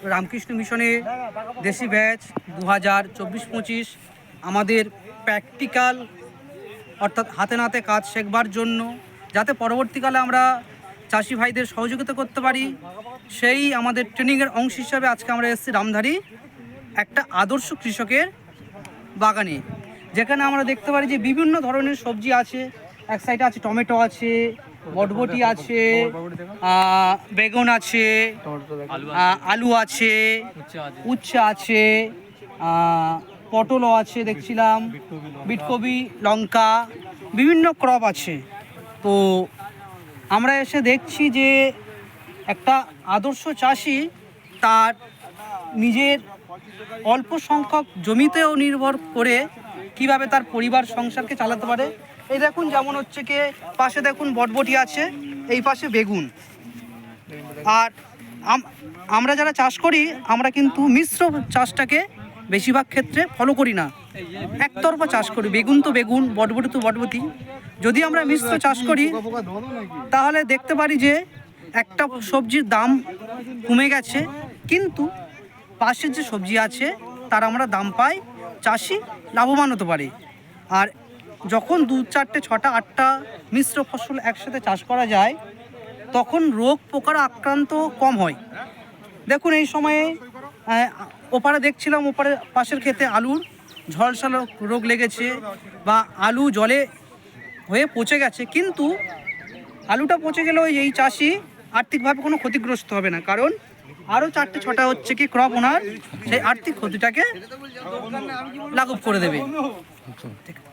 রামকৃষ্ণ মিশনে দেশি ব্যাচ 2024-25 আমাদের প্র্যাকটিক্যাল অর্থাৎ হাতে নাতে কাজ শেখবার জন্য, যাতে পরবর্তীকালে আমরা চাষি ভাইদের সহযোগিতা করতে পারি, সেই আমাদের ট্রেনিংয়ের অংশ হিসাবে আজকে আমরা এসেছি রামধারী একটা আদর্শ কৃষকের বাগানে, যেখানে আমরা দেখতে পারি যে বিভিন্ন ধরনের সবজি আছে। এক সাইডে আছে টমেটো আছে, বটবটি আছে, বেগুন আছে, আলু আছে, উচ্ছে আছে, পটলও আছে দেখছিলাম, বিটকপি, লঙ্কা, বিভিন্ন ক্রপ আছে। তো আমরা এসে দেখছি যে একটা আদর্শ চাষি তার নিজের অল্প সংখ্যক জমিতেও নির্ভর করে কিভাবে তার পরিবার সংসারকে চালাতে পারে। এই দেখুন, যেমন হচ্ছে কি পাশে দেখুন বটবটি আছে, এই পাশে বেগুন। আর আমরা যারা চাষ করি আমরা কিন্তু মিশ্র চাষটাকে বেশিরভাগ ক্ষেত্রে ফলো করি না, একতরফা চাষ করি। বেগুন তো বেগুন, বটবটি তো বটবটি। যদি আমরা মিশ্র চাষ করি তাহলে দেখতে পারি যে একটা সবজির দাম কমে গেছে, কিন্তু পাশের যে সবজি আছে তার আমরা দাম পাই, চাষি লাভবান হতে পারে। আর যখন 2, 4, 6, 8টা মিশ্র ফসল একসাথে চাষ করা যায় তখন রোগ পোকার আক্রান্ত কম হয়। দেখুন এই সময়ে ওপারে দেখছিলাম, ওপারে পাশের ক্ষেতে আলুর ঝলসালো রোগ লেগেছে বা আলু জলে হয়ে পচে গেছে, কিন্তু আলুটা পচে গেলেও এই চাষি আর্থিকভাবে কোনো ক্ষতিগ্রস্ত হবে না, কারণ আরও 4টে 6টা হচ্ছে কি ক্রপ ওনার সেই আর্থিক ক্ষতিটাকে লাঘব করে দেবে। ঠিক আছে।